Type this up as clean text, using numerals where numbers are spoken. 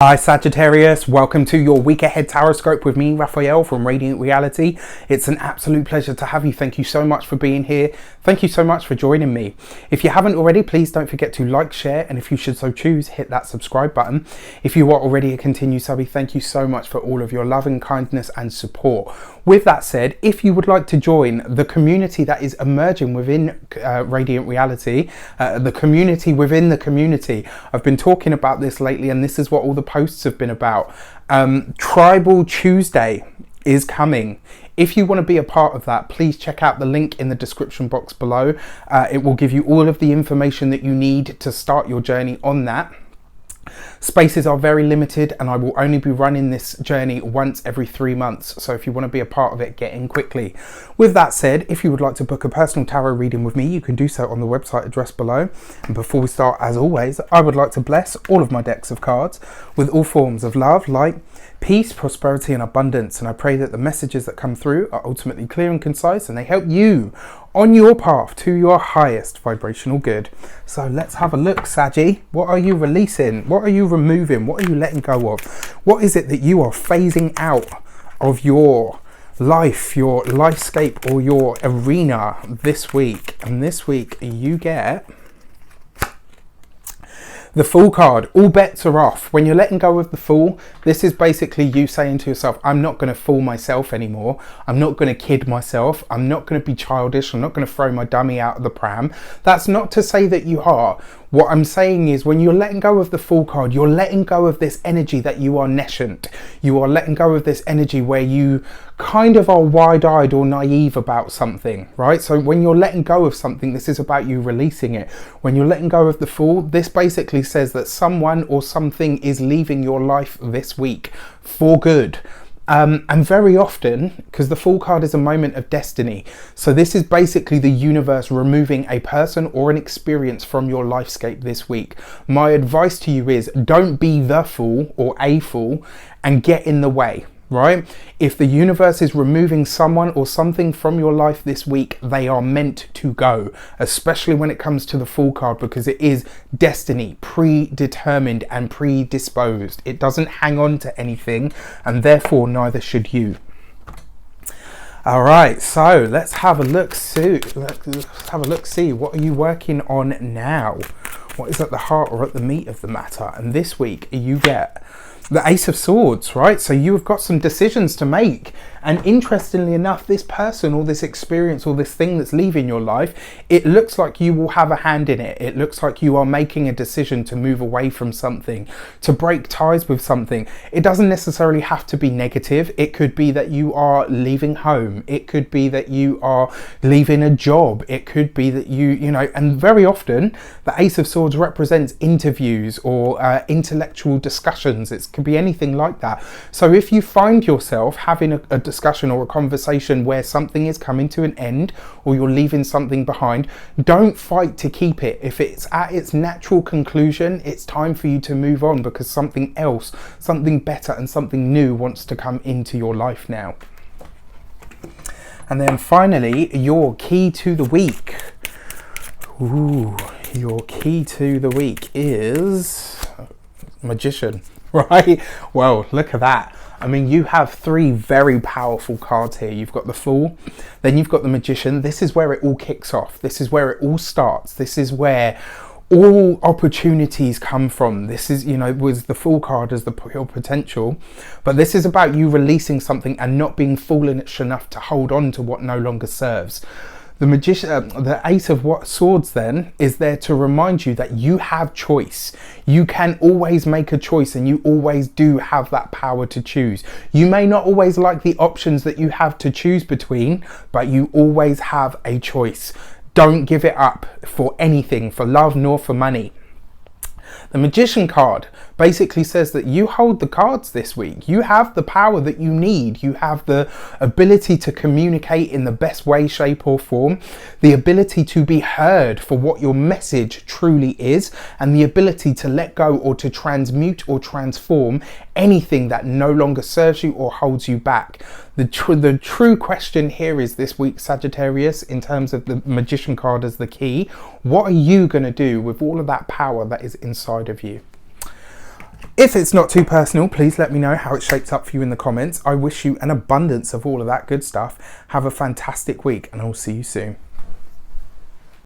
Hi Sagittarius, welcome to your week ahead taroscope with me, Raphael from Reydiant Reality. It's an absolute pleasure to have you. Thank you so much for being here. Thank you so much for joining me. If you haven't already, please don't forget to like, share, and if you should so choose, hit that subscribe button. If you are already a continued subby, thank you so much for all of your loving kindness and support. With that said, if you would like to join the community that is emerging within Reydiant Reality, the community within the community, I've been talking about this lately and this is what all the posts have been about. Tribal Tuesday is coming. If you want to be a part of that, please check out the link in the description box below. It will give you all of the information that you need to start your journey on that. Spaces are very limited and I will only be running this journey once every 3 months. So if you want to be a part of it, get in quickly. With that said, if you would like to book a personal tarot reading with me, you can do so on the website address below. And before we start, as always, I would like to bless all of my decks of cards with all forms of love, light, peace, prosperity and abundance. And I pray that the messages that come through are ultimately clear and concise and they help you on your path to your highest vibrational good. So let's have a look, Saggy. What are you releasing? What are you removing? What are you letting go of? What is it that you are phasing out of your life, your lifescape or your arena this week? And this week you get the Fool card. All bets are off. When you're letting go of the Fool, this is basically you saying to yourself, I'm not going to fool myself anymore. I'm not going to kid myself. I'm not going to be childish. I'm not going to throw my dummy out of the pram. That's not to say that you are. What I'm saying is when you're letting go of the Fool card, you're letting go of this energy that you are nescient. You are letting go of this energy where you kind of are wide-eyed or naive about something, right? So when you're letting go of something, this is about you releasing it. When you're letting go of the Fool, this basically says that someone or something is leaving your life this week for good. And very often, because the Fool card is a moment of destiny, so this is basically the universe removing a person or an experience from your lifescape this week. My advice to you is don't be the fool or a fool and get in the way. Right? If the universe is removing someone or something from your life this week, they are meant to go, especially when it comes to the Fool card, because it is destiny, predetermined and predisposed. It doesn't hang on to anything and therefore neither should you. All right, so let's have a look. Let's have a look. See, what are you working on now? What is at the heart or at the meat of the matter? And this week you get the Ace of Swords, right? So you've got some decisions to make. And interestingly enough, this person or this experience or this thing that's leaving your life, it looks like you will have a hand in it. It looks like you are making a decision to move away from something, to break ties with something. It doesn't necessarily have to be negative. It could be that you are leaving home. It could be that you are leaving a job. It could be that you know, and very often the Ace of Swords represents interviews or intellectual discussions. It could be anything like that. So if you find yourself having a discussion or a conversation where something is coming to an end or you're leaving something behind, don't fight to keep it. If it's at its natural conclusion, it's time for you to move on because something else, something better and something new wants to come into your life now. And then finally, your key to the week. Ooh, your key to the week is Magician, right? Well, look at that. I mean, you have three very powerful cards here. You've got the Fool, then you've got the Magician. This is where it all kicks off. This is where it all starts. This is where all opportunities come from. This is, you know, with the Fool card as the pure potential, but this is about you releasing something and not being foolish enough to hold on to what no longer serves. The Magician, the Ace of Swords then is there to remind you that you have choice. You can always make a choice and you always do have that power to choose. You may not always like the options that you have to choose between, but you always have a choice. Don't give it up for anything, for love nor for money. The Magician card basically says that you hold the cards this week. You have the power that you need. You have the ability to communicate in the best way, shape or form, the ability to be heard for what your message truly is, and the ability to let go or to transmute or transform anything that no longer serves you or holds you back. The true question here is this week, Sagittarius, in terms of the Magician card as the key, what are you going to do with all of that power that is inside of you? If it's not too personal, please let me know how it shapes up for you in the comments. I wish you an abundance of all of that good stuff. Have a fantastic week, and I'll see you soon.